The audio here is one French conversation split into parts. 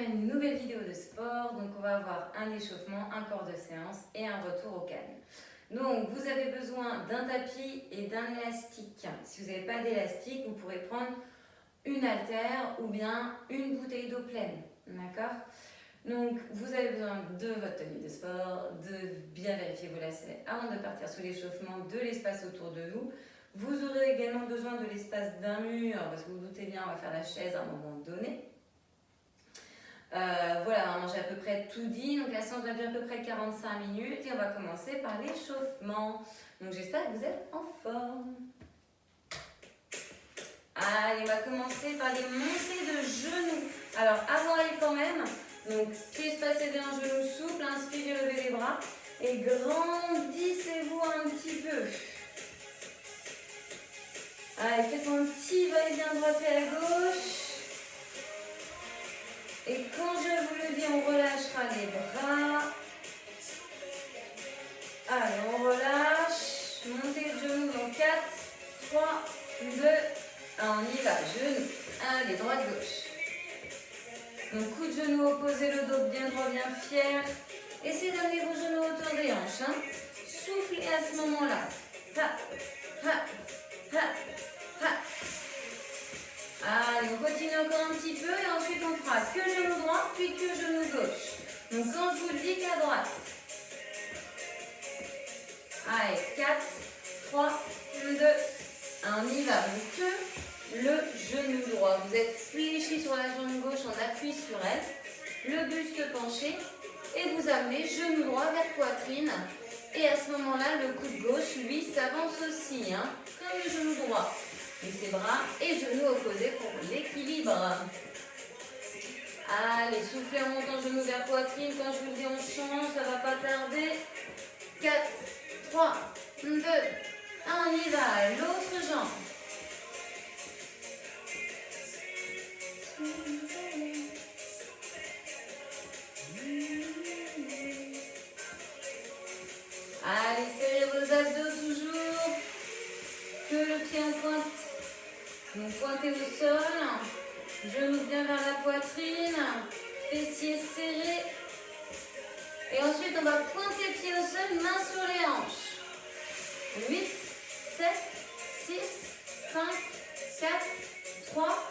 après une nouvelle vidéo de sport. Donc on va avoir un échauffement, un corps de séance et un retour au calme. Donc vous avez besoin d'un tapis et d'un élastique. Si vous n'avez pas d'élastique, vous pourrez prendre une haltère ou bien une bouteille d'eau pleine. D'accord? Donc vous avez besoin de votre tenue de sport, de bien vérifier vos lacets avant de partir sur l'échauffement, de l'espace autour de vous. Vous aurez également besoin de l'espace d'un mur, parce que vous doutez bien, on va faire la chaise à un moment donné. Voilà, j'ai à peu près tout dit. Donc la séance va durer à peu près 45 minutes et on va commencer par l'échauffement. Donc j'espère que vous êtes en forme. Allez, on va commencer par les montées de genoux. Alors avant elle quand même, donc pieds espacés d'un genou souple, inspirez, levez les bras et grandissez-vous un petit peu. Allez, faites un petit va-et-vient droite et à gauche. Et quand je vous le dis, on relâchera les bras. Allez, on relâche. Montez de genoux dans 4, 3, 2, 1. On y va. Genoux. Allez, droite, gauche. Donc, coup de genou opposé, le dos bien droit, bien fier. Essayez d'amener vos genoux autour des hanches. Hein. Soufflez à ce moment-là. Ha, ha, ha, ha. Allez, on continue encore un petit peu et ensuite on fera que genou droit puis que genou gauche. Donc quand je vous le dis qu'à droite. Allez, 4, 3, 2, 1, on y va. Donc que le genou droit. Vous êtes fléchi sur la jambe gauche, on appuie sur elle. Le buste penché et vous amenez genou droit vers poitrine. Et à ce moment-là, le coude gauche, lui, s'avance aussi, hein, comme le genou droit. Laissez bras et genoux opposés pour l'équilibre. Allez, soufflez en montant genou vers poitrine. Quand je vous le dis, on change, ça ne va pas tarder. 4, 3, 2, 1, on y va. L'autre jambe. Allez, serrez vos abdos toujours. Que le pied en pointe. Donc pointez au sol, genoux bien vers la poitrine, fessiers serrés. Et ensuite on va pointer pied au sol, main sur les hanches. 8, 7, 6, 5, 4, 3,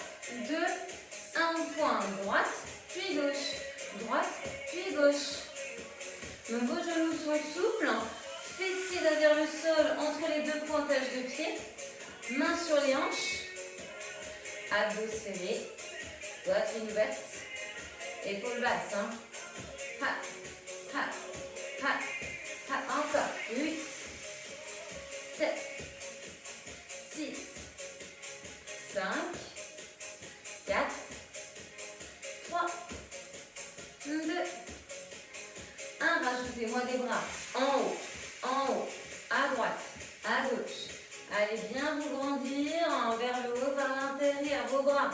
2, 1, point. Droite, puis gauche. Droite, puis gauche. Donc vos genoux sont souples, fessiers derrière le sol entre les deux pointages de pied. Main sur les hanches. Abdos serrés, poitrine ouverte, épaules basses. Hein. Ha, ha, ha, ha. Encore. 8, 7, 6, 5, 4, 3, 2, 1. Rajoutez-moi des bras en haut, à droite, à gauche. Allez bien vous grandir vers le haut, vers l'intérieur, vos bras.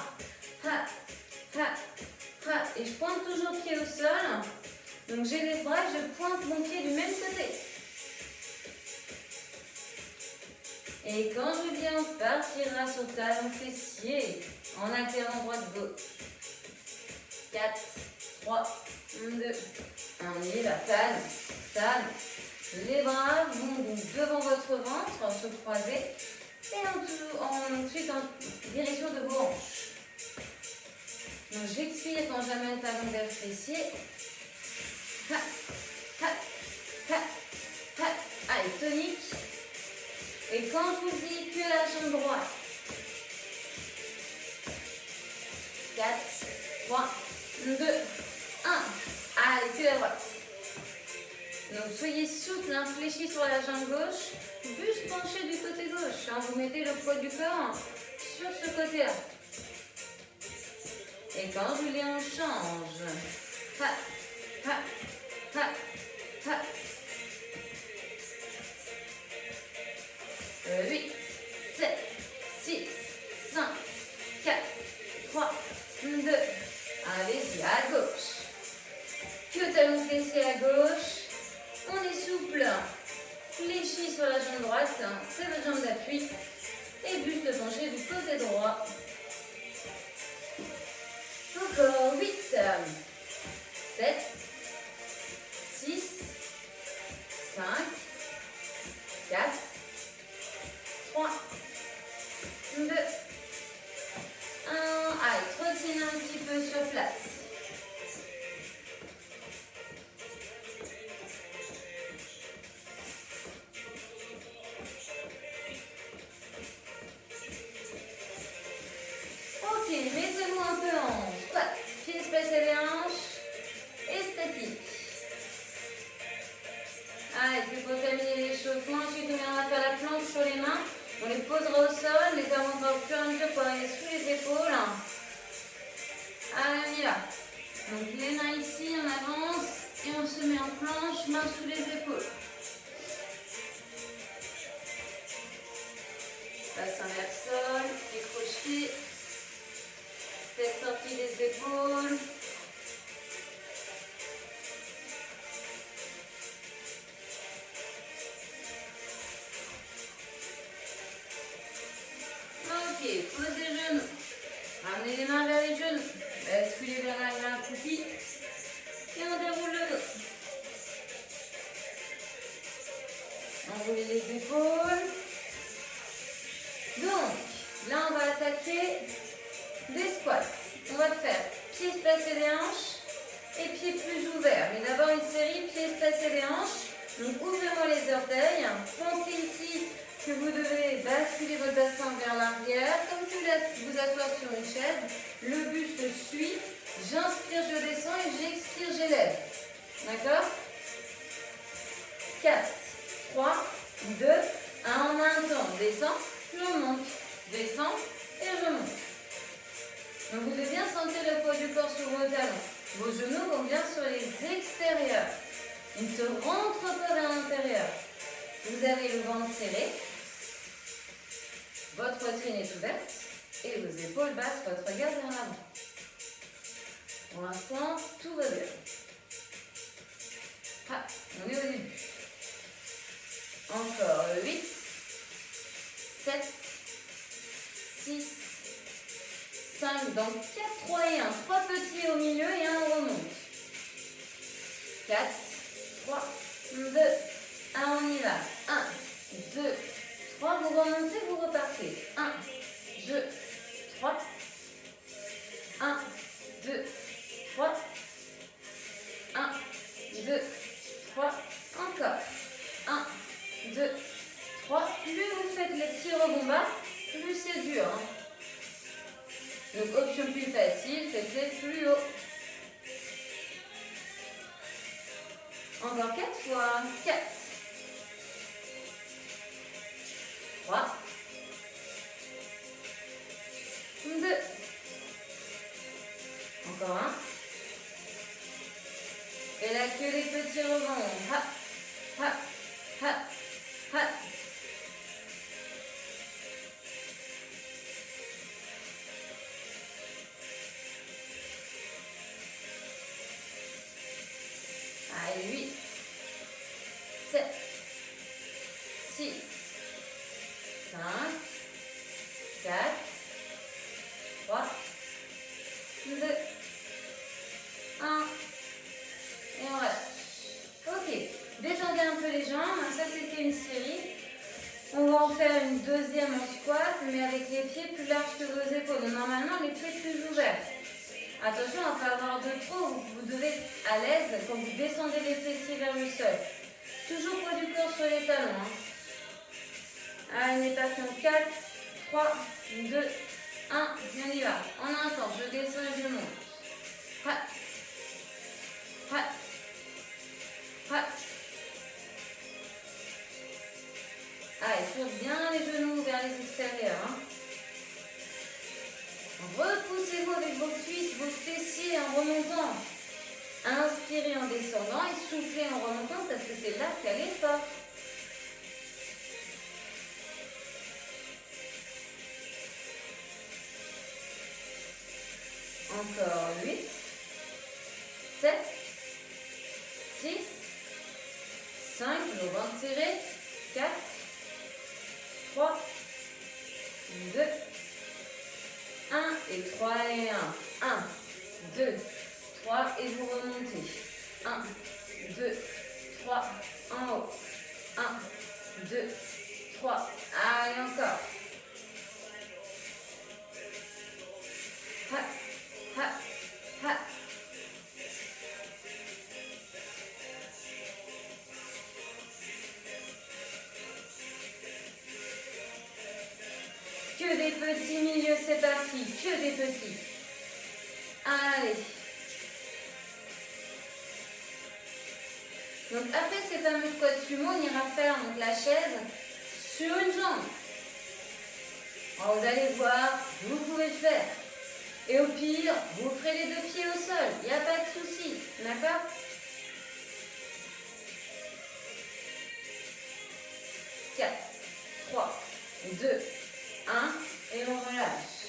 Ha, ha, ha. Et je pointe toujours le pied au sol. Donc j'ai les bras, je pointe mon pied du même côté. Et quand je viens, on partira sur talon fessier en alternant droite-gauche. 4, 3, 2, 1. On y va, talon, talon. Les bras vont donc devant votre ventre, se croiser, et ensuite en direction de vos hanches. Donc j'expire quand j'amène talon vers le fessier. Ha, ha, ha, ha. Allez, tonique. Et quand je vous dis que la jambe droite. 4, 3, 2, 1. Allez, que la droite. Donc soyez souple, hein, fléchi sur la jambe gauche, buste penché du côté gauche. Hein, vous mettez le poids du corps sur ce côté-là. Et quand je l'ai, on change. Ha, ha, ha, ha. 8, 7, 6, 5, 4, 3, 2. Allez-y, à gauche. Que talon fessier à gauche. On est souple, fléchi sur la jambe droite, c'est votre jambe d'appui et buste penché du côté droit. Encore 8, place. Ok, mettez-vous un peu en squat. Pieds spacés les hanches. Et statique. Allez, c'est pour terminer l'échauffement. Ensuite, on viendra faire la planche sur les mains. On les posera au sol, les avancera au fur et à mesure pour aller sous les épaules. Allez, on y va. Donc les mains ici, on avance et on se met en planche, mains sous les épaules. Bassin vers le sol, pieds crochetés, tête sortie des épaules. Ok, posez les genoux. Ramenez les mains vers les genoux. Basculez vers l'arrière accroupi. Et on déroule le dos. Enroulez les épaules. Donc, là on va attaquer des squats. On va faire pieds espacés des hanches et pieds plus ouverts. Mais d'abord une série pieds espacés des hanches. Donc ouvrez-moi les orteils. Pensez ici que vous devez basculer votre bassin vers l'arrière, comme si vous vous asseoir sur une chaise. Le buste suit. J'inspire, je descends et j'expire, j'élève. D'accord? 4, 3, 2, 1. En un temps, descends, je monte. Descends et je monte. Donc vous devez bien sentir le poids du corps sur vos talons. Vos genoux vont bien sur les extérieurs. Ils ne se rentrent pas vers l'intérieur. Vous avez le ventre serré. Votre poitrine est ouverte. Et vos épaules basses, votre regard vers l'avant. Pour l'instant, tout va bien. Ah, on est au début. Encore 8, 7, 6, 5, donc 4, 3 et 1. 3 petits au milieu et un on remonte. 4, 3, 2, 1, on y va. 1, 2, 3, vous remontez, vous repartez. 1, 2, 3, 1, 2, 3, 1, 2, 3, encore. 1, 2, 3. Plus vous faites les petits rebonds bas, plus c'est dur. Hein. Donc option plus facile, faites-les plus haut. Encore 4 fois. 4. 3. 2. Encore 1. Et là que les petits rebonds. Ha, ha, ha, ha. Allez, 8, 7, 6, 5, 4, 3, 2, 1. Et on relâche. Ok, détendez un peu les jambes. Ça, c'était une série. On va en faire une deuxième en squat, mais avec les pieds plus larges que vos épaules. Donc, normalement, les pieds plus ouverts. Attention à ne pas avoir de trop. Vous devez être à l'aise quand vous descendez les fessiers vers le sol. Toujours poids du corps sur les talons. Hein. Allez, on est parti en 4, 3, 2, 1. On y va. En un temps, je descends et je monte. Ha. Ha. Ha. Allez, tire bien les genoux vers les extérieurs. Hein. Repoussez-vous avec vos cuisses, vos fessiers en remontant. Inspirez en descendant et soufflez en remontant parce que c'est là qu'il y a l'effort. Encore 8, 7, 6, 5, toujours ventre serré, 4, 3, 2, 1 et 3 et 1. 1, 2, 3 et vous remontez. 1, 2, 3, en haut. 1, 2, 3. Allez, encore. Ha, ha, ha. parti, que des petits. Allez. Donc après ces fameux squats sumo, on ira faire donc, la chaise sur une jambe. Alors, vous allez voir, vous pouvez le faire. Et au pire, vous ferez les 2 pieds au sol. Il n'y a pas de souci. D'accord? Quatre, 3, 2, 1. Et on relâche.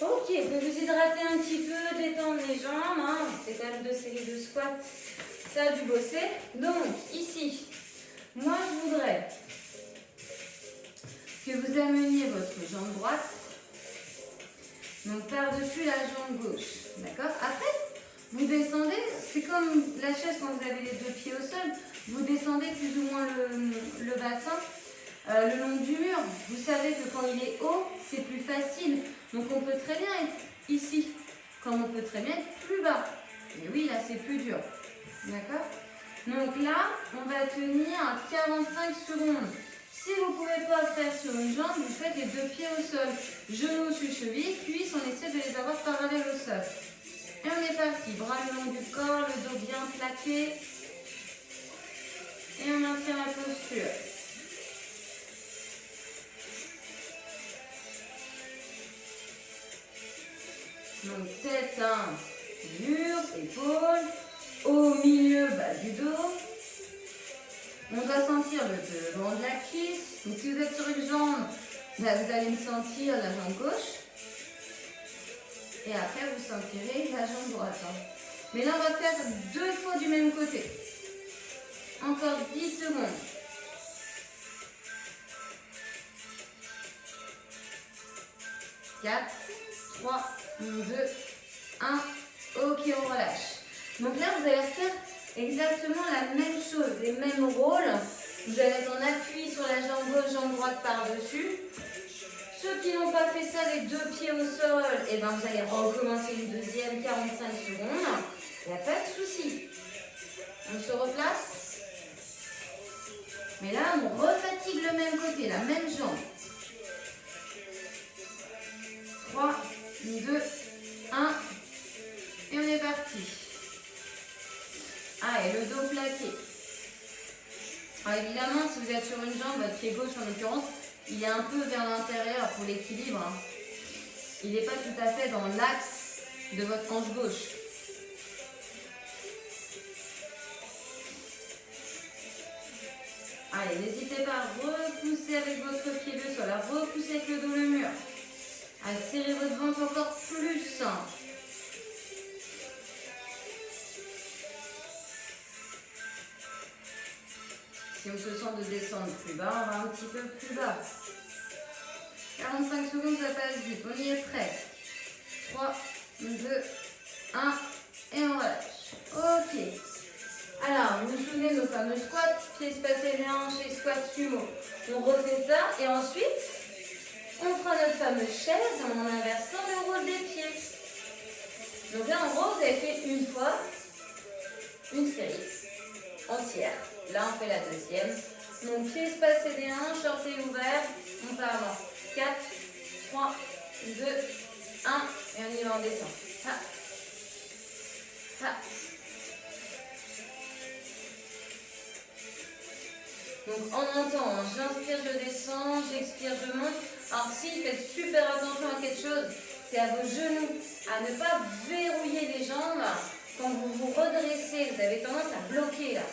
Ok, vous pouvez vous hydrater un petit peu, détendre les jambes. Hein. C'est quand même 2 séries de squats. Ça a dû bosser. Donc, ici, moi, je voudrais que vous ameniez votre jambe droite. Donc, par-dessus la jambe gauche. D'accord? Après, vous descendez. C'est comme la chaise quand vous avez les 2 pieds au sol. Vous descendez plus ou moins le bassin le long du mur. Vous savez que quand il est haut, c'est plus facile. Donc, on peut très bien être ici, comme on peut très bien être plus bas. Et oui, là, c'est plus dur. D'accord? Donc là, on va tenir 45 secondes. Si vous ne pouvez pas faire sur une jambe, vous faites les 2 pieds au sol. Genoux sur cheville, cuisses, on essaie de les avoir parallèles au sol. Et on est parti. Bras le long du corps, le dos bien plaqué. Et on maintient la posture. Donc tête, mur, épaules. Au milieu, bas du dos. On doit sentir le devant de la cuisse. Donc si vous êtes sur une jambe, là, vous allez me sentir la jambe gauche. Et après, vous sentirez la jambe droite. Mais là, on va faire 2 fois du même côté. Encore 10 secondes. 4, 3, 2, 1. Ok, on relâche. Donc là, vous allez faire exactement la même chose, les mêmes rôles. Vous allez être en appui sur la jambe gauche, jambe droite par-dessus. Ceux qui n'ont pas fait ça, les 2 pieds au sol, et ben vous allez recommencer une deuxième 45 secondes. Il n'y a pas de souci. On se replace. Mais là, on refatigue le même côté, la même jambe. 3, 2, 1. Et on est parti. Et le dos plaqué. Alors évidemment, si vous êtes sur une jambe, votre pied gauche en l'occurrence, il est un peu vers l'intérieur pour l'équilibre. Il n'est pas tout à fait dans l'axe de votre hanche gauche. Allez, n'hésitez pas à repousser avec votre pied le sol, à repousser avec le dos le mur. À serrer votre ventre encore plus. Si on se sent de descendre plus bas, on va un petit peu plus bas. 45 secondes, ça passe vite. On y est presque. 3, 2, 1. Et on relâche. Ok. Alors, vous vous souvenez de nos fameux squats, pieds espacés les hanches et squat sumo. On refait ça et ensuite, on fera notre fameuse chaise en inversant le rôle des pieds. Donc là, en gros, vous avez fait une fois, une série entière. Là, on fait la deuxième. Donc, pieds espacés des hanches, orteils ouverts. On part dans 4, 3, 2, 1. Et on y va, on descend. Ha. Ha. Donc, on entend, j'inspire, je descends, j'expire, je monte. Alors, si, faites super attention à quelque chose, c'est à vos genoux, à ne pas verrouiller les jambes. Quand vous vous redressez, vous avez tendance à bloquer là.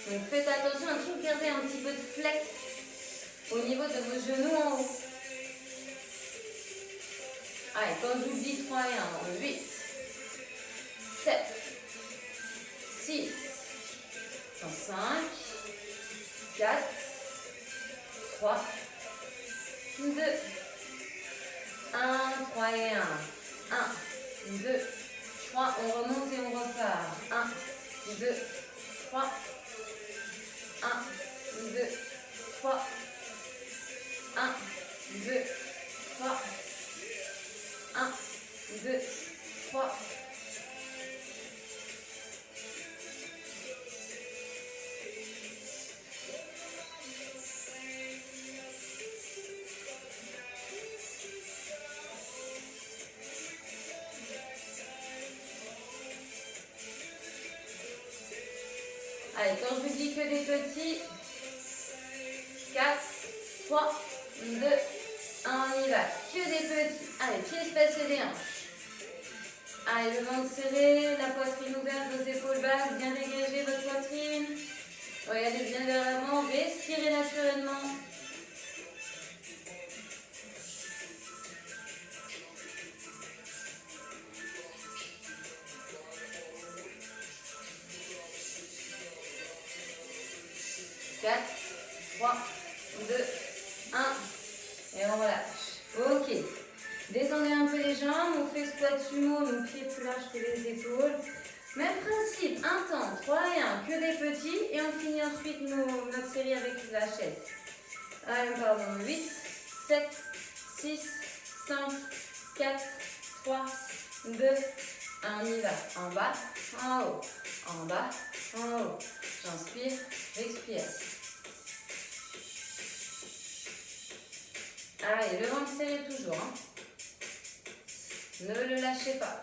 Donc, faites attention à toujours garder un petit peu de flex au niveau de vos genoux en haut. Allez, quand je vous dis 3 et 1, 8, 7, 6, 5, 4, 3, 2, 1, 3 et 1. 1, 2, 3, on remonte et on repart. 1, 2, 3, 1, 2, 3, 1, 2, 3, 1, 2, 3. Allez, quand je vous dis que des petits, 4, 3, 2, 1, on y va. Que des petits. Allez, pieds espacés des hanches. Allez, le ventre serré, la poitrine ouverte, vos épaules basses, bien dégagez votre poitrine. Regardez bien vers l'avant, respirez naturellement. Quatre, 3, 2, 1. Et on relâche. Ok. Détendez un peu les jambes, on fait squat sumo, nos pieds plus larges que les épaules. Même principe, un temps, 3 et 1, que des petits, et on finit ensuite notre série avec la chaise. Allez, pardon, 8, 7, 6, 5, 4, 3, 2, 1, on y va. En bas, en haut, en bas, en haut. J'inspire, j'expire. Allez, le ventre serré toujours. Hein. Ne le lâchez pas.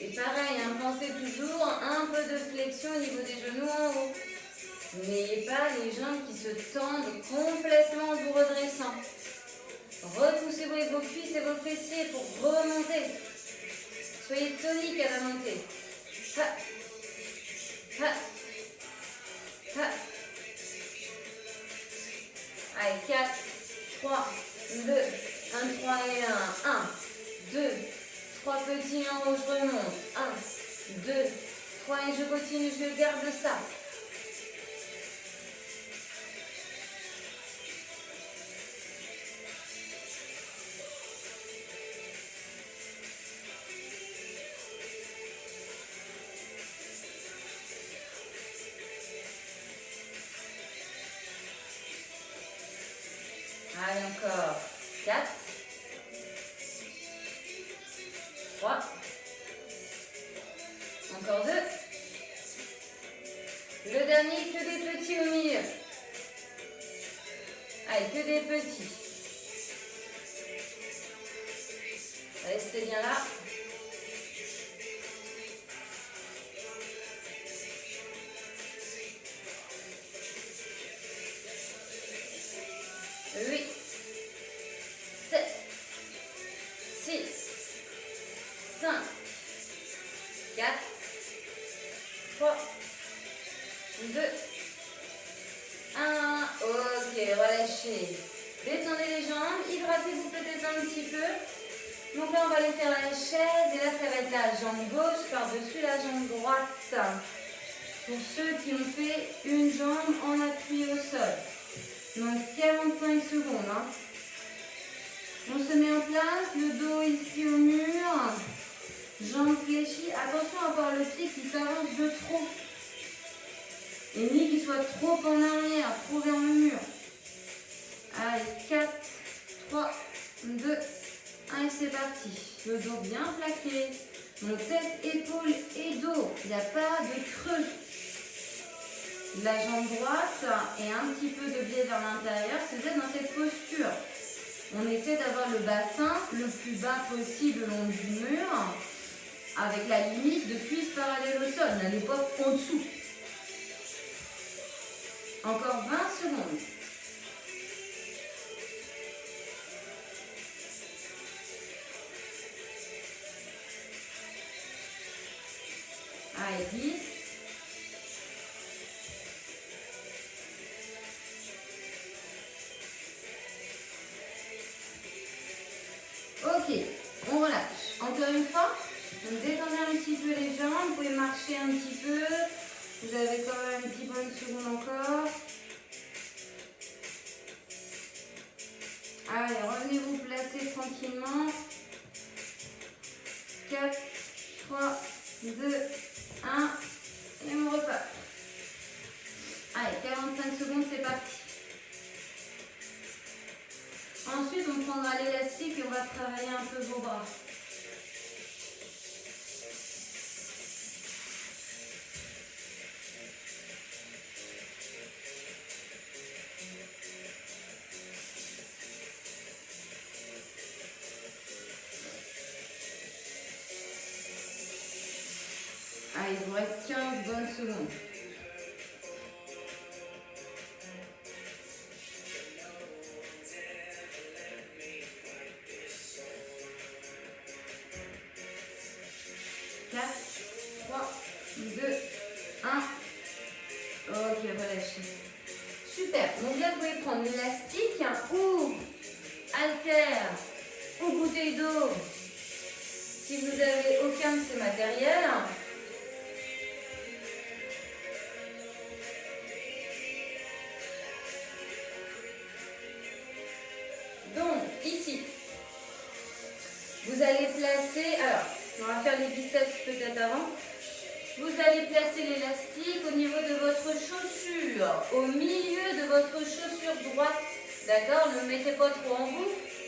Et pareil, hein, pensez toujours un peu de flexion au niveau des genoux en haut. N'ayez pas les jambes qui se tendent complètement en vous redressant. Repoussez vos cuisses et vos fessiers pour remonter. Soyez tonique à la montée. Ha. Ha. Ha. Allez, 4, 3, 2, 1, 3 et 1. 1, 2, 3 petits en haut, je remonte. 1, 2, 3 et je continue, je garde ça. Allez, encore 4, 3, encore 2. Le dernier, que des petits au milieu. Allez, que des petits. Restez bien là. Détendez les jambes, hydratez-vous peut-être un petit peu. Donc là, on va aller faire la chaise et là, ça va être la jambe gauche par-dessus la jambe droite. Pour ceux qui ont fait une jambe en appui au sol. Donc 45 secondes. Hein. On se met en place, le dos ici au mur. Jambes fléchies. Attention à avoir le pied qui s'avance de trop. Et ni qu'il soit trop en arrière, trop vers le mur. Allez, 4, 3, 2, 1 et c'est parti. Le dos bien plaqué. Mon tête, épaules et dos. Il n'y a pas de creux. La jambe droite et un petit peu de biais vers l'intérieur, c'est d'être dans cette posture. On essaie d'avoir le bassin le plus bas possible le long du mur, avec la limite de cuisse parallèle au sol. N'allez pas en dessous. Encore 20 secondes. Allez, 10. Ok, on relâche. Encore une fois, donc détendez un petit peu les jambes, vous pouvez marcher un petit peu. Vous avez quand même un petit peu une seconde encore. Allez, revenez vous placer tranquillement. 4, 3, 2, 1. Et on repart. Allez, 45 secondes, c'est parti. Ensuite, on prendra l'élastique et on va travailler un peu vos bras. secondes. Ok, relâchez. Super. Donc là, vous pouvez prendre l'élastique ou haltère ou bouteille d'eau. Si vous n'avez aucun de ces matériels, donc ici, vous allez placer, alors on va faire les biceps peut-être avant. Vous allez placer l'élastique au niveau de votre chaussure, au milieu de votre chaussure droite. D'accord? Ne le mettez pas trop en vous,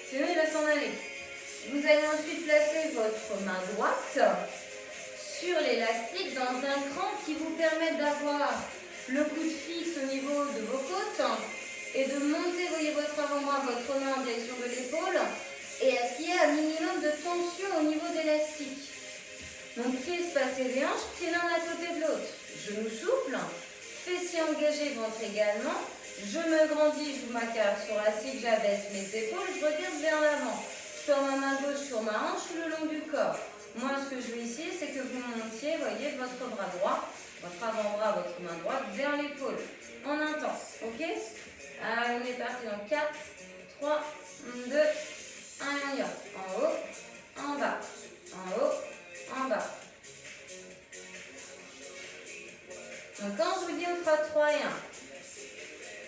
sinon il va s'en aller. Vous allez ensuite placer votre main droite sur l'élastique dans un cran qui vous permet d'avoir le coude fixe au niveau de vos côtes et de monter, voyez, votre avant-bras, votre main en direction de l'épaule et à ce qu'il y ait un minimum de tension au niveau de l'élastique. Donc pieds espacés des hanches, pieds l'un à côté de l'autre. Genoux souples, fessiers engagés, ventre également. Je me grandis, je m'accroche sur l'assiette, j'abaisse mes épaules, je regarde vers l'avant. Je tends ma main gauche sur ma hanche le long du corps. Moi, ce que je veux ici, c'est que vous montiez, voyez, votre bras droit, votre avant-bras, votre main droite vers l'épaule. En un temps, ok? Allez, on est parti dans 4, 3, 2, 1, et on y va. En haut, en bas, en haut, en bas. Donc quand je vous dis on fera 3 et 1.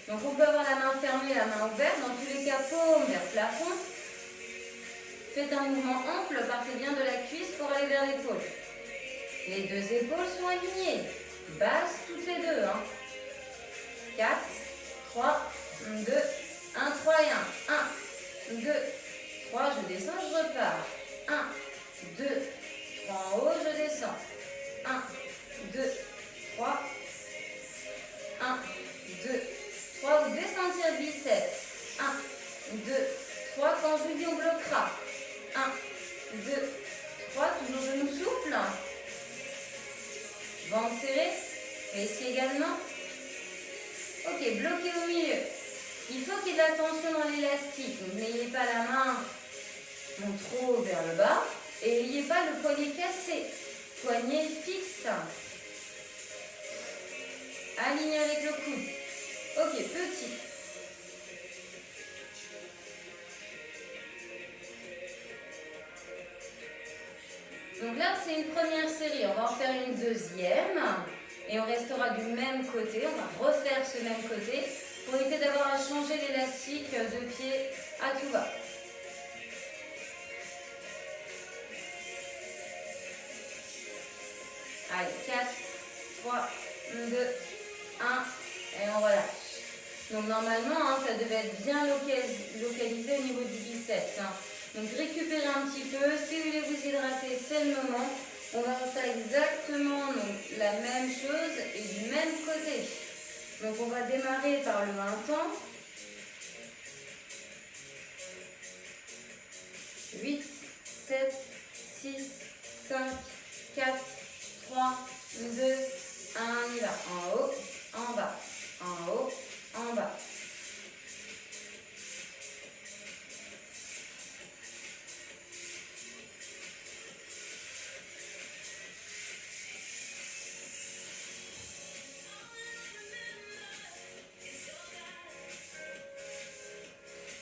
Donc on peut avoir la main fermée, la main ouverte. Dans tous les cas, paume vers le plafond. Faites un mouvement ample, partez bien de la cuisse pour aller vers l'épaule. Les deux épaules sont alignées. Basses toutes les deux. 4, 3, 2, 1, 3 et 1. 1, 2, 3, je descends, je repars. 1, 2, 3 en haut, je descends. 1, 2, 3. 1, 2, 3. Vous devez sentir le biceps. 1, 2, 3. Quand je vous dis, on bloquera. 1, 2, 3. Toujours genoux souples. Ventre serré. Fessiers également. Ok, bloqué au milieu. Il faut qu'il y ait de la tension dans l'élastique. Donc n'ayez pas la main trop vers le bas. Et n'ayez pas le poignet cassé. Poignet fixe. Aligné avec le coude. Ok, petit. Donc là, c'est une première série. On va en faire une deuxième. Et on restera du même côté. On va refaire ce même côté pour éviter d'avoir à changer l'élastique de pied à tout va. Allez, 4, 3, 2, 1, et on relâche. Donc normalement, ça devait être bien localisé au niveau du biceps. Donc récupérez un petit peu. Si vous voulez vous hydrater, c'est le moment. On va faire exactement la même chose et du même côté. Donc on va démarrer par le 1 temps. 8, 7, 6, 5, 4, 3, 2, 1, on y va. En haut, en bas, en haut, en bas.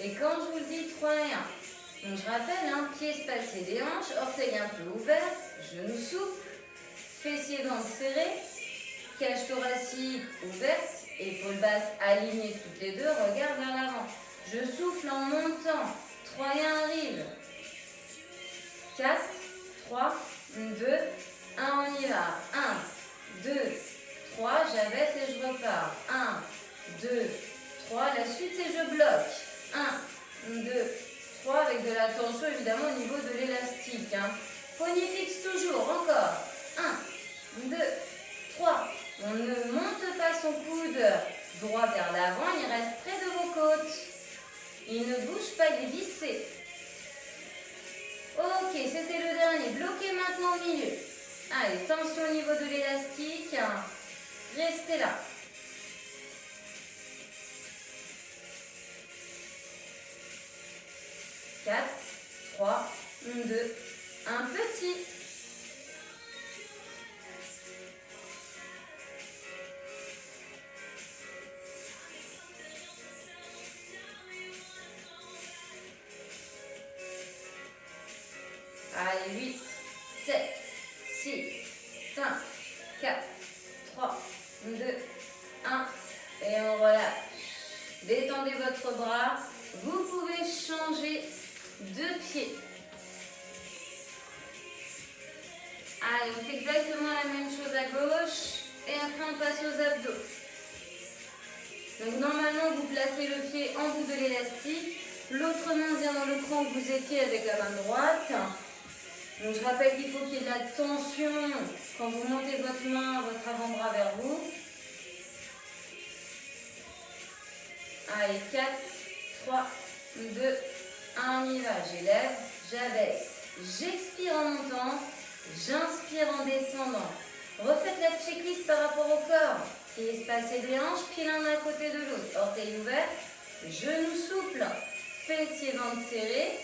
Et quand je vous dis 3 et 1, donc je rappelle, pieds espacés des hanches, orteils un peu ouverts, genoux souples, fessiers ventre serrés, cage thoracique ouverte, épaules basses alignées toutes les deux, regard vers l'avant. Je souffle en montant, 3 et 1 arrive. 4, 3, 2, 1, on y va. 1, 2, 3, j'abaisse et je repars. 1, 2, 3, la suite c'est je bloque. 1, 2, 3, avec de la tension évidemment au niveau de l'élastique. Poignet fixe toujours, encore. 1, 2, 3. On ne monte pas son coude droit vers l'avant, il reste près de vos côtes. Il ne bouge pas, il est vissé. Ok, c'était le dernier. Bloquez maintenant au milieu. Allez, tension au niveau de l'élastique. Restez là. 4, 3, 2, 1, petit. Allez, 8, 7, 6, 5, 4, 3, 2, 1. Et on relâche. Détendez votre bras. Vous pouvez changer de pied. Allez, on fait exactement la même chose à gauche. Et après, on passe aux abdos. Donc, normalement, vous placez le pied en bout de l'élastique. L'autre main vient dans le cran que vous étiez avec la main droite. Donc, je rappelle qu'il faut qu'il y ait de la tension quand vous montez votre main, votre avant-bras vers vous. Allez, 4, 3, 2, 1, on y va. J'élève, j'abaisse, j'expire en montant, j'inspire en descendant. Refaites la checklist par rapport au corps. Pieds espacés des hanches, pieds l'un à côté de l'autre. Orteils ouverts, genoux souples, fessiers ventre serré,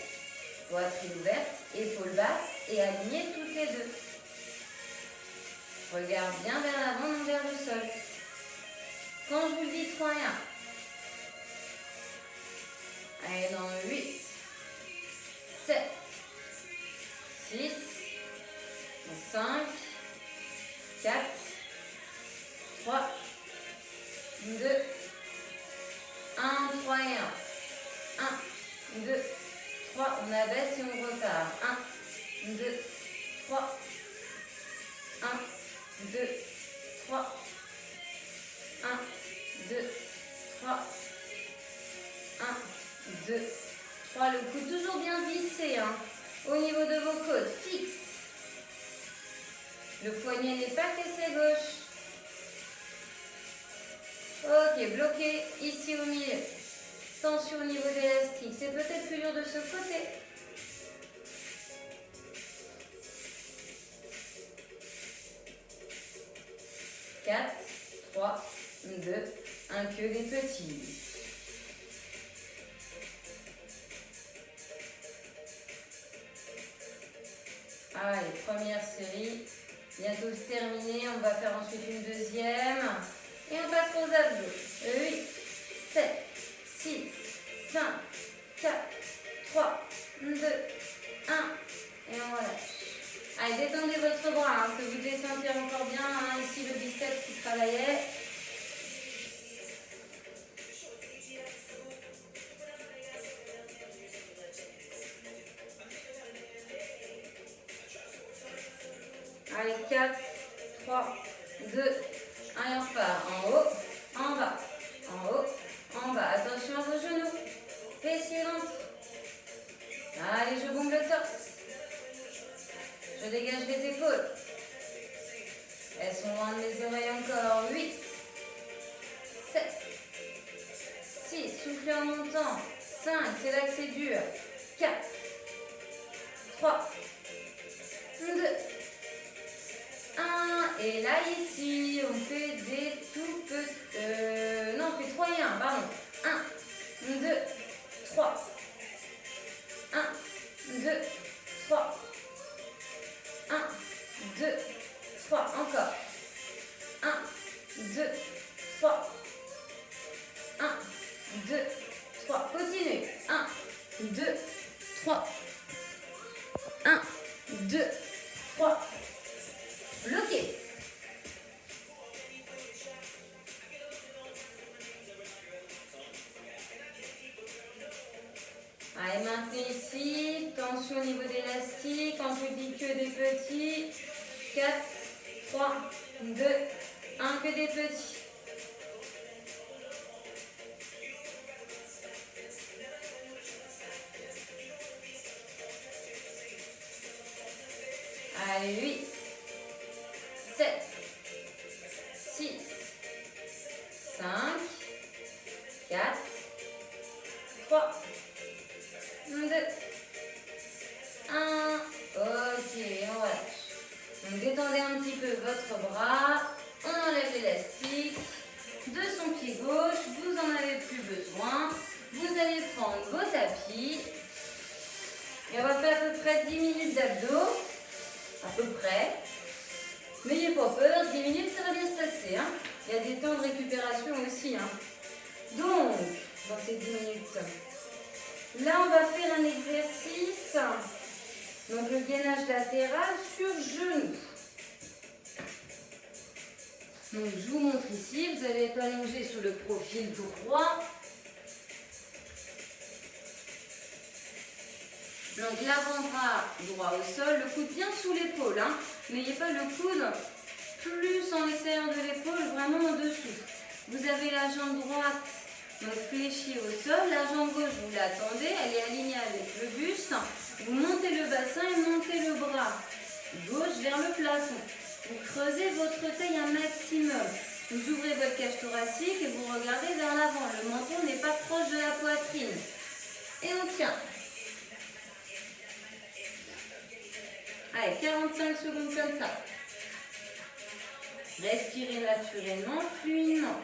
poitrine ouverte, épaules basses et alignez toutes les deux. Regarde bien vers l'avant, non vers le sol. Quand je vous dis 3 et 1. Allez, dans le 8, 7, 6, 5, 4, 3, 2, 1, 3 et 1. 1, 2, 3, on abaisse et on repart. 1, 2, 3, 1, 2, 3, 1, 2, 3, 1, 2, 3. Le coude toujours bien vissé, hein, au niveau de vos côtes, fixe. Le poignet n'est pas cassé gauche. Ok, bloqué ici au milieu. Tension au niveau de l'élastique. C'est peut-être plus dur de ce côté. Quatre, 3, 2, 1, que des petits. Allez, première série. Bientôt terminée. On va faire ensuite une deuxième. Et on passe aux abdos. 8, 7, 6, 5, 4, 3, 2, 1. Et on relâche. Allez, détendez votre bras. Hein, si vous devez sentir encore bien. Hein, ici, le biceps qui travaillait. Allez, 4, 3, 2, 1 et on repart. En haut, en bas, en haut, en bas. Attention à vos genoux. Fessiers ventre. Allez, je bombe le torse. Je dégage les épaules. Elles sont loin de mes oreilles encore. 8, 7, 6, soufflez en montant. 5, c'est là que c'est dur. 4, 3, 2, 1. Et là, ici, on fait des tout petits... non, on fait 3 et 1, pardon. 1, 2, 3. 1, 2, 3. 1, 2, 3. Encore. 1, 2, 3. 1, 2, 3. Continue. 1, 2, 3. 1, 2, 3. Bloqué. Allez, maintenez ici. Tension au niveau de l'élastique. Quand je dis que des petits. 4, 3, 2, 1, que des petits. Allez, 8, 7, 6, 5, 4, 3, 2, 1. Ok, on relâche. Donc détendez un petit peu votre bras. On enlève l'élastique. 10 minutes, ça va bien se passer. Hein. Il y a des temps de récupération aussi. Hein. Donc, dans ces 10 minutes, là, on va faire un exercice. Donc, le gainage latéral sur genou. Donc, je vous montre ici. Vous allez être allongé sur le profil droit. Donc, l'avant-bras droit au sol, le coude bien sous l'épaule. Hein. N'ayez pas le coude plus en l'extérieur de l'épaule, vraiment en dessous. Vous avez la jambe droite donc fléchie au sol, la jambe gauche, vous l'attendez, elle est alignée avec le buste. Vous montez le bassin et montez le bras gauche vers le plafond. Vous creusez votre taille un maximum. Vous ouvrez votre cage thoracique et vous regardez vers l'avant. Le menton n'est pas proche de la poitrine. Et on tient. Allez, 45 secondes comme ça. Respirez naturellement, fluidement.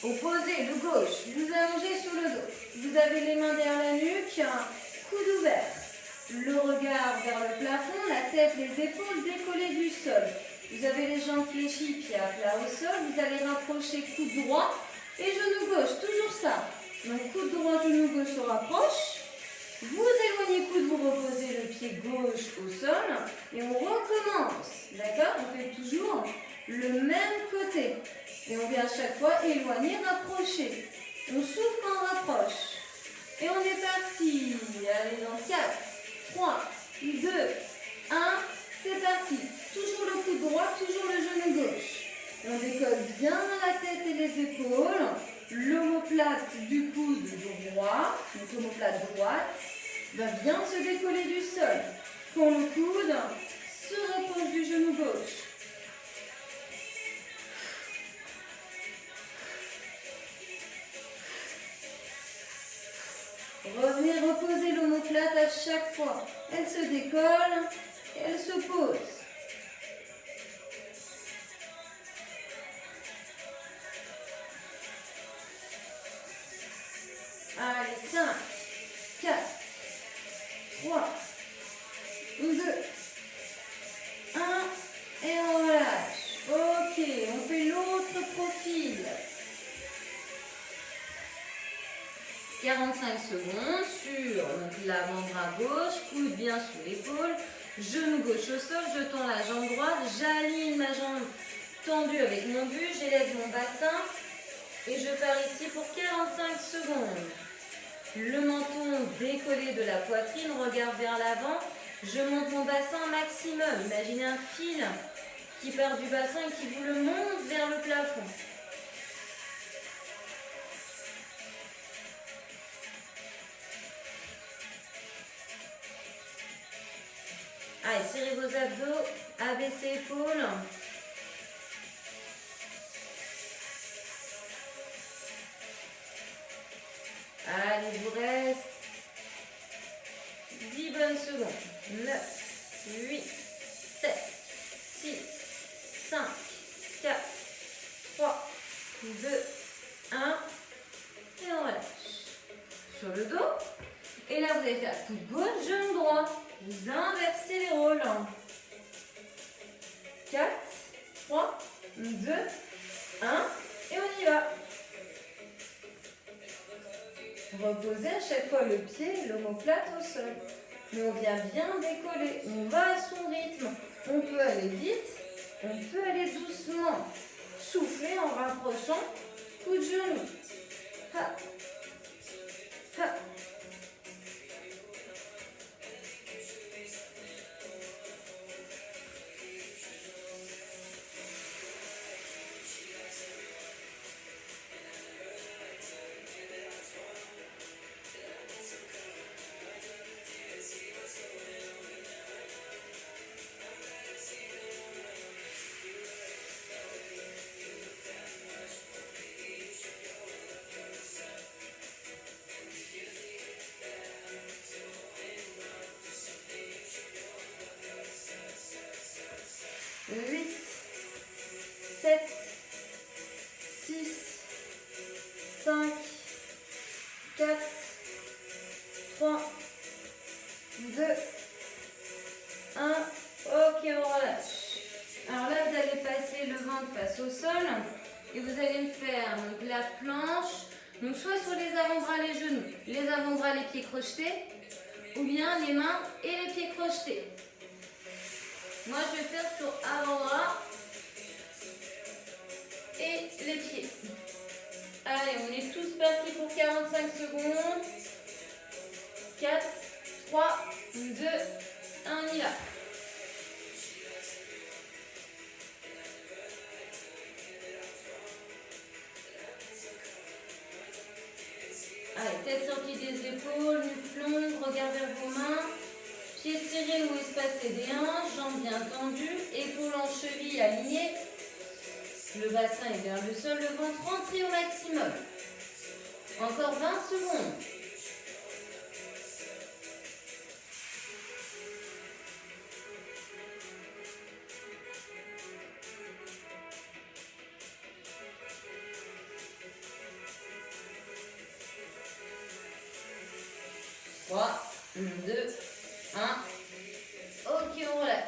Opposé, le gauche, vous allongez sur le dos. Vous avez les mains derrière la nuque, coude ouvert. Le regard vers le plafond, la tête, les épaules décollées du sol. Vous avez les jambes fléchies, pieds à plat au sol. Vous allez rapprocher coude droit et genou gauche, toujours ça. Donc coude droit, genou gauche se rapproche. Vous éloignez coude, vous reposez le pied gauche au sol et on recommence. D'accord? On fait toujours le même côté. Et on vient à chaque fois éloigner, rapprocher. On souffle quand on rapproche. Et on est parti. Allez, dans 4, 3, 2, 1. C'est parti. Toujours le coude droit, toujours le genou gauche. Et on décolle bien la tête et les épaules. L'omoplate du coude droit, donc l'omoplate droite, va bien se décoller du sol. Quand le coude se rapproche du genou gauche. Revenez reposer l'omoplate à chaque fois. Elle se décolle et elle se pose. Allez, 5, 4, 3, 2, 1 et on relâche. Ok, on fait l'autre profil. 45 secondes sur l'avant-bras gauche, coude bien sous l'épaule, genou gauche au sol, je tends la jambe droite, j'aligne ma jambe tendue avec mon buste, j'élève mon bassin et je pars ici pour 45 secondes. Le menton décollé de la poitrine, regard vers l'avant, je monte mon bassin maximum. Imaginez un fil qui part du bassin et qui vous le monte vers le plafond. Allez, serrez vos abdos, abaissez épaules. Allez, il vous reste 10 bonnes secondes. 9, 8, 7, 6, 5, 4, 3, 2, 1. Et on relâche. Sur le dos. Et là, vous allez faire coude gauche, genou droit. Vous inversez les rôles. 4, 3, 2, 1. Et on y va. Reposez à chaque fois le pied, l'omoplate au sol. Mais on vient bien décoller. On va à son rythme. On peut aller vite, on peut aller doucement. Soufflez en rapprochant coup de genou. Ha. Ha. 2, 1. Ok, on relâche. Alors là, vous allez passer le ventre face au sol et vous allez me faire donc, la planche, donc soit sur les avant-bras, les genoux, les avant-bras, les pieds crochetés, ou bien les mains et les pieds crochetés. Moi, je vais faire sur avant-bras et les pieds. Allez, on est tous partis pour 45 secondes. 4, 3, 2, 1, on y va. Allez, tête sortie des épaules, nuque longue, regard vers vos mains. Pieds serrés ou espacés des hanches, jambes bien tendues, épaules en cheville alignées. Le bassin est vers le sol, le ventre rentré au maximum. Encore 20 secondes. Trois, 2, 1. Ok, on relâche.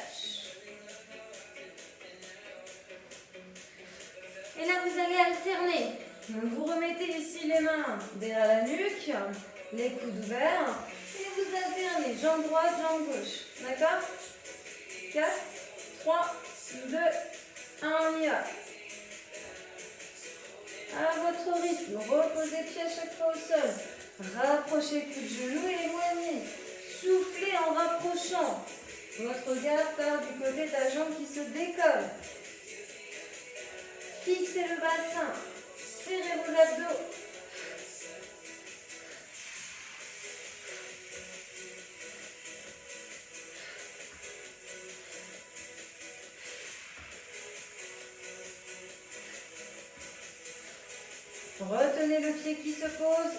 Et là, vous allez alterner. Donc, vous remettez ici les mains derrière la nuque, les coudes ouverts, et vous alternez jambe droite, jambe gauche. D'accord? 4, 3, 2, 1, on y va. À votre rythme, reposez pied à chaque fois au sol. Rapprochez le cul de genou et éloignez. Soufflez en rapprochant. Votre regard part du côté de la jambe qui se décolle. Fixez le bassin. Serrez vos abdos. Retenez le pied qui se pose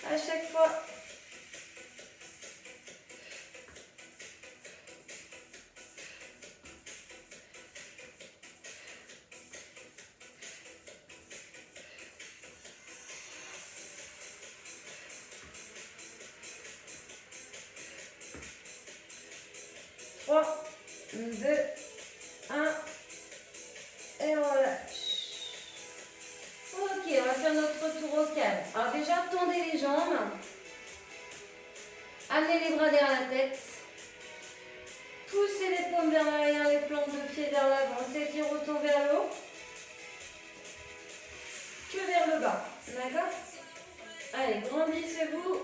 à chaque fois. Trois, 2, 1 et on relâche. Ok, on va faire notre tour au calme. Alors déjà, tendez les jambes. Amenez les bras derrière la tête. Poussez les paumes vers l'arrière, les plantes de pied vers l'avant. S'étire autant vers le haut que vers le bas. D'accord? Allez, grandissez-vous.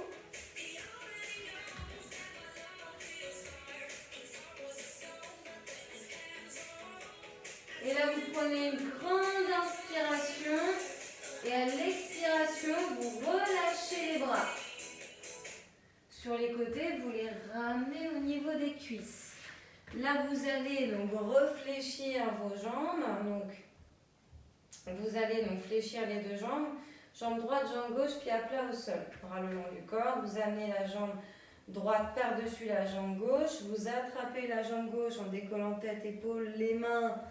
Et là, vous prenez une grande inspiration. Et à l'expiration, vous relâchez les bras. Sur les côtés, vous les ramenez au niveau des cuisses. Là, vous allez donc réfléchir vos jambes. Donc, vous allez donc fléchir les deux jambes. Jambe droite, jambe gauche, pied à plat au sol. Bras le long du corps. Vous amenez la jambe droite par-dessus la jambe gauche. Vous attrapez la jambe gauche en décollant tête, épaules, les mains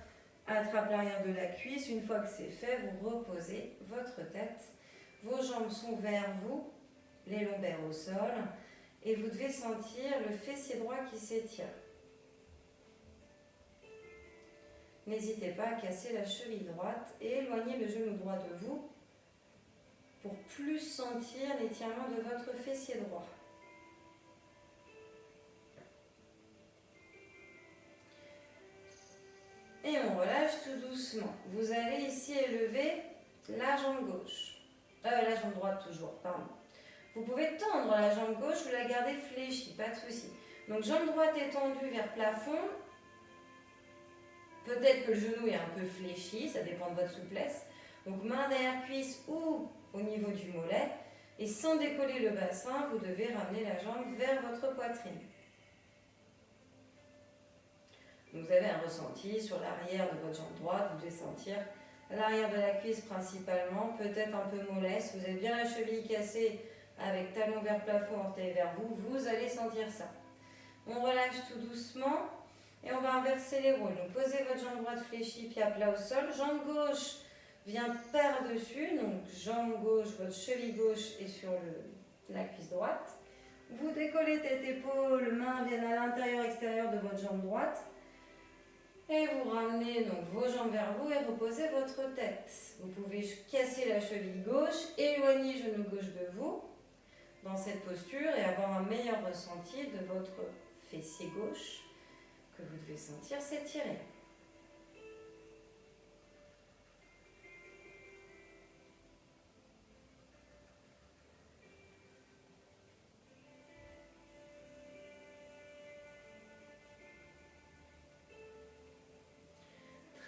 attrapent l'arrière de la cuisse. Une fois que c'est fait, vous reposez votre tête. Vos jambes sont vers vous, les lombaires au sol. Et vous devez sentir le fessier droit qui s'étire. N'hésitez pas à casser la cheville droite et éloignez le genou droit de vous pour plus sentir l'étirement de votre fessier droit. Et on relâche tout doucement. Vous allez ici élever la jambe gauche. La jambe droite toujours, pardon. Vous pouvez tendre la jambe gauche ou la garder fléchie, pas de souci. Donc jambe droite étendue vers plafond. Peut-être que le genou est un peu fléchi, ça dépend de votre souplesse. Donc main derrière cuisse ou au niveau du mollet. Et sans décoller le bassin, vous devez ramener la jambe vers votre poitrine. Donc vous avez un ressenti sur l'arrière de votre jambe droite, vous devez sentir l'arrière de la cuisse principalement, peut-être un peu mollet. Si vous avez bien la cheville cassée avec talon vers plafond, orteil vers vous, vous allez sentir ça. On relâche tout doucement et on va inverser les rôles. Donc posez votre jambe droite fléchie, pied à plat au sol. Jambe gauche vient par-dessus, donc jambe gauche, votre cheville gauche est sur la cuisse droite. Vous décollez tête, épaules, mains viennent à l'intérieur, extérieur de votre jambe droite. Et vous ramenez donc vos jambes vers vous et reposez votre tête. Vous pouvez casser la cheville gauche, éloigner genou gauche de vous dans cette posture et avoir un meilleur ressenti de votre fessier gauche que vous devez sentir s'étirer.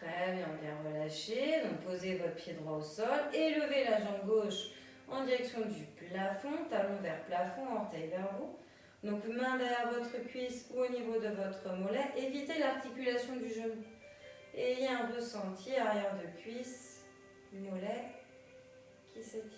Très bien, bien relâché. Donc posez votre pied droit au sol et levez la jambe gauche en direction du plafond, talon vers plafond, orteil vers vous. Donc main derrière votre cuisse ou au niveau de votre mollet. Évitez l'articulation du genou. Ayez un ressenti arrière de cuisse, mollet qui s'étire.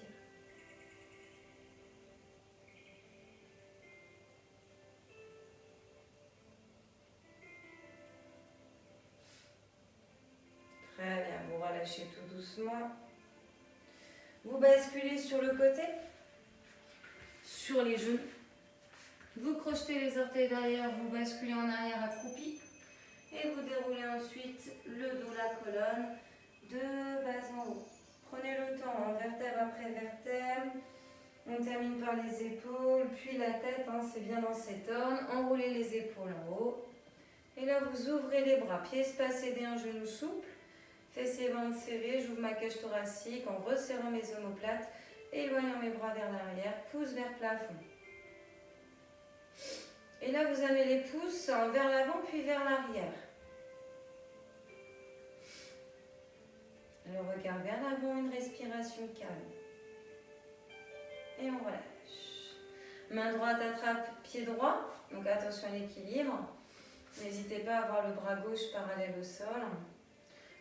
Très bien, vous relâchez tout doucement. Vous basculez sur le côté, sur les genoux. Vous crochetez les orteils derrière, vous basculez en arrière accroupi. Et vous déroulez ensuite le dos, la colonne, de bas en haut. Prenez le temps, vertèbre après vertèbre. On termine par les épaules, puis la tête, c'est bien dans cet ordre. Enroulez les épaules en haut. Et là, vous ouvrez les bras, pieds espacés d'un genou souple. Fessiers ventre serrés, j'ouvre ma cage thoracique en resserrant mes omoplates, éloignant mes bras vers l'arrière, pouce vers plafond. Et là, vous amenez les pouces vers l'avant puis vers l'arrière. Le regard vers l'avant, une respiration calme. Et on relâche. Main droite attrape pied droit, donc attention à l'équilibre. N'hésitez pas à avoir le bras gauche parallèle au sol.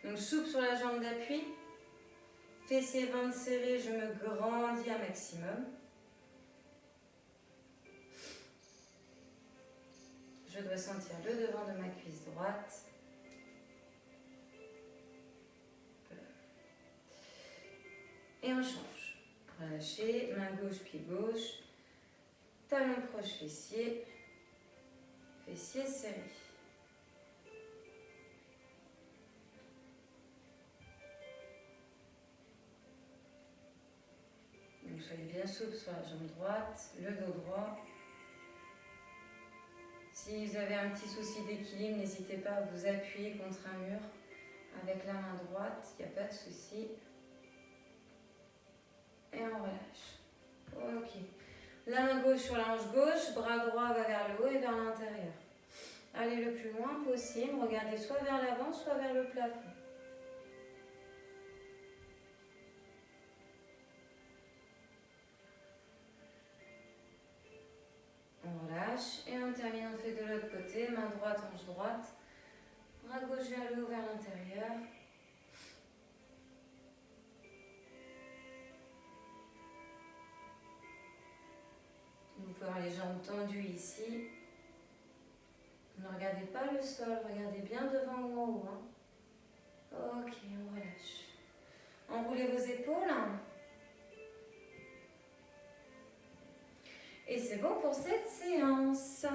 Donc souple sur la jambe d'appui. Fessiers ventre serré, je me grandis un maximum. Je dois sentir le devant de ma cuisse droite. Et on change. Relâchez, main gauche, pied gauche. Talon proche fessier. Fessier serré. Donc soyez bien souple sur la jambe droite, le dos droit. Si vous avez un petit souci d'équilibre, n'hésitez pas à vous appuyer contre un mur avec la main droite, il n'y a pas de souci. Et on relâche. Ok. La main gauche sur la hanche gauche, bras droit va vers le haut et vers l'intérieur. Allez le plus loin possible, regardez soit vers l'avant, soit vers le plafond. On relâche et on termine, on fait de l'autre côté, main droite, hanche droite, bras gauche vers le haut, vers l'intérieur. Vous pouvez avoir les jambes tendues ici. Ne regardez pas le sol, regardez bien devant ou en haut. Ok, on relâche. Enroulez vos épaules. Et c'est bon pour cette séance.